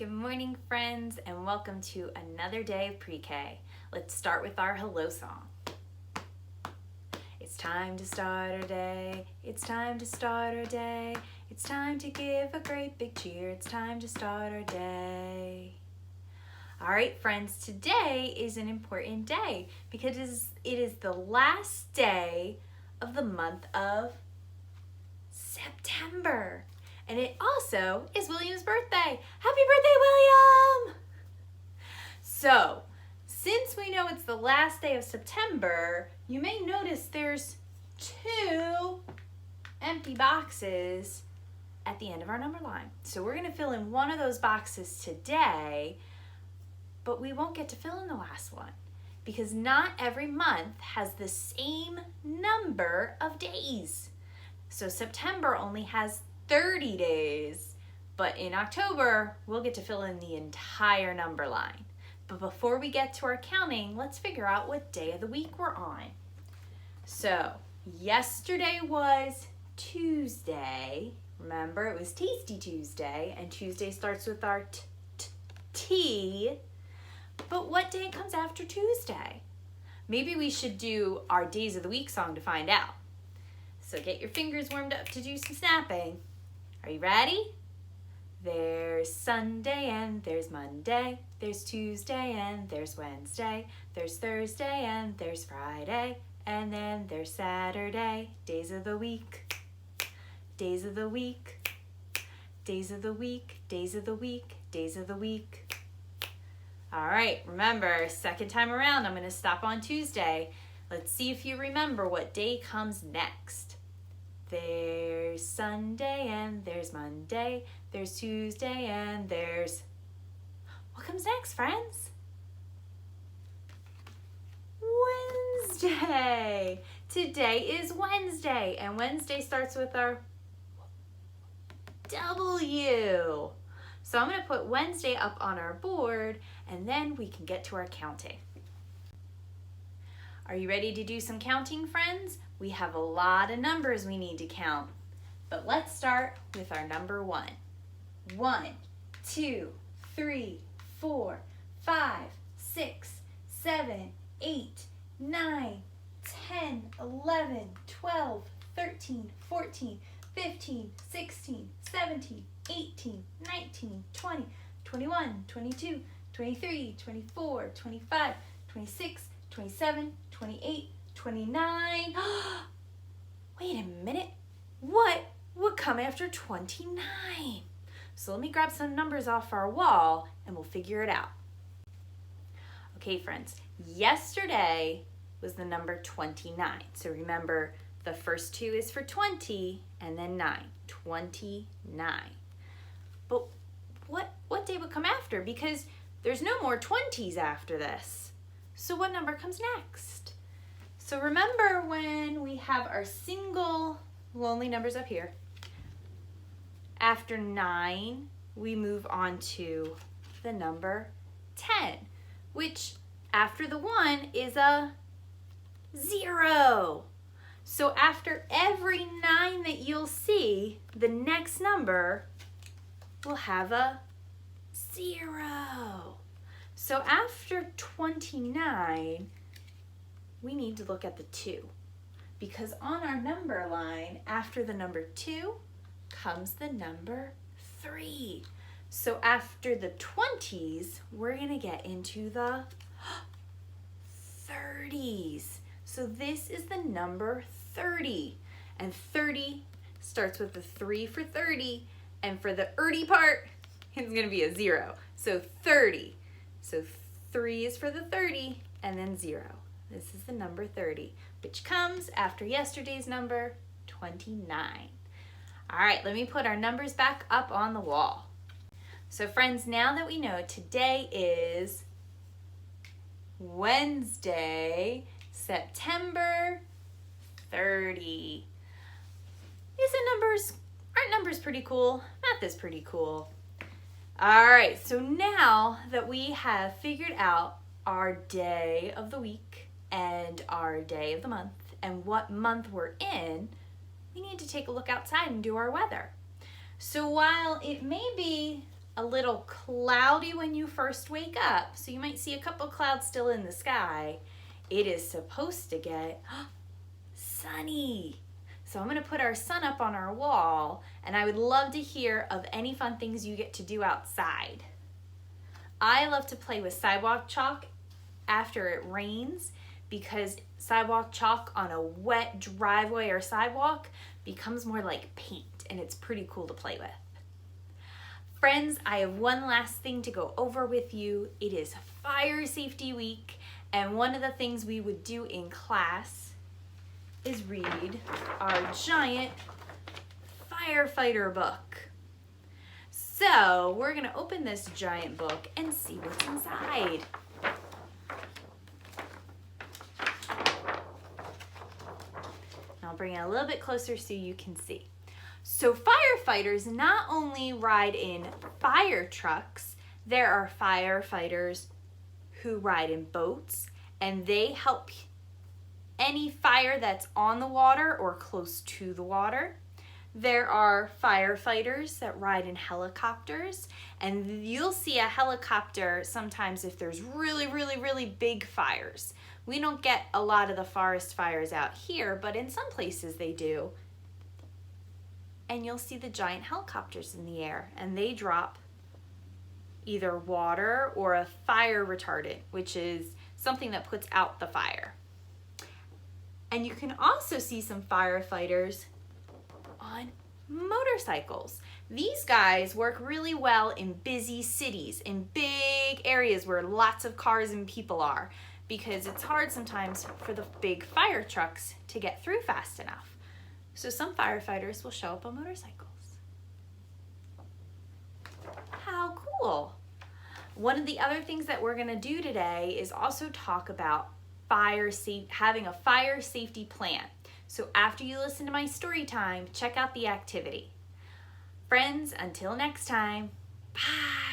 Good morning, friends, and welcome to another day of pre-K. Let's start with our hello song. It's time to start our day. It's time to start our day. It's time to give a great big cheer. It's time to start our day. All right, friends, today is an important day because it is the last day of the month of September. And it also is William's birthday. Happy birthday, William! So, since we know it's the last day of September, you may notice there's 2 empty boxes at the end of our number line. So we're gonna fill in one of those boxes today, but we won't get to fill in the last one because not every month has the same number of days. So September only has 30 days, but in October, we'll get to fill in the entire number line. But before we get to our counting, let's figure out what day of the week we're on. So, yesterday was Tuesday. Remember, it was Tasty Tuesday, and Tuesday starts with our T. But what day comes after Tuesday? Maybe we should do our Days of the Week song to find out. So get your fingers warmed up to do some snapping. Are you ready? There's Sunday and there's Monday. There's Tuesday and there's Wednesday. There's Thursday and there's Friday. And then there's Saturday. Days of the week. Days of the week. Days of the week. Days of the week. Days of the week. All right, remember, second time around, I'm going to stop on Tuesday. Let's see if you remember what day comes next. There's Sunday and there's Monday. There's Tuesday and there's... What comes next, friends? Wednesday. Today is Wednesday, and Wednesday starts with our W. So I'm going to put Wednesday up on our board, and then we can get to our counting. Are you ready to do some counting, friends? We have a lot of numbers we need to count, but let's start with our number 1. 1, 2, 3, 4, 5, 6, 7, 8, 9, 10, 11, 12, 13, 14, 15, 16, 17, 18, 19, 20, 21, 22, 23, 24, 25, 26, 27, 28, 29. Wait a minute. What would come after 29? So let me grab some numbers off our wall and we'll figure it out. Okay, friends, yesterday was the number 29. So remember, the first 2 is for 20 and then 9. 29. But what day would come after? Because there's no more 20s after this. So what number comes next? So remember when we have our single lonely numbers up here, after 9, we move on to the number 10, which after the 1 is a 0. So after every 9 that you'll see, the next number will have a 0. So after 29, we need to look at the 2 because on our number line, after the number 2 comes the number 3. So after the 20s, we're gonna get into the 30s. So this is the number 30, and 30 starts with the 3 for 30, and for the part, it's gonna be a 0. So 30. So 3 is for the 30, and then 0. This is the number 30, which comes after yesterday's number 29. All right, let me put our numbers back up on the wall. So friends, now that we know today is Wednesday, September 30. Aren't numbers pretty cool? Math is pretty cool. All right, so now that we have figured out our day of the week and our day of the month and what month we're in, we need to take a look outside and do our weather. So while it may be a little cloudy when you first wake up, so you might see a couple clouds still in the sky. It is supposed to get sunny. So I'm gonna put our sun up on our wall, and I would love to hear of any fun things you get to do outside. I love to play with sidewalk chalk after it rains, because sidewalk chalk on a wet driveway or sidewalk becomes more like paint, and it's pretty cool to play with. Friends, I have one last thing to go over with you. It is Fire Safety Week, and one of the things we would do in class is read our giant firefighter book. So we're gonna open this giant book and see what's inside. I'll bring it a little bit closer so you can see. So firefighters not only ride in fire trucks, there are firefighters who ride in boats, and they help any fire that's on the water or close to the water. There are firefighters that ride in helicopters, and you'll see a helicopter sometimes if there's really big fires. We don't get a lot of the forest fires out here, but in some places they do. And you'll see the giant helicopters in the air, and they drop either water or a fire retardant, which is something that puts out the fire. And you can also see some firefighters on motorcycles. These guys work really well in busy cities, in big areas where lots of cars and people are, because it's hard sometimes for the big fire trucks to get through fast enough. So some firefighters will show up on motorcycles. How cool! One of the other things that we're gonna do today is also talk about having a fire safety plan. So after you listen to my story time, check out the activity. Friends, until next time, bye.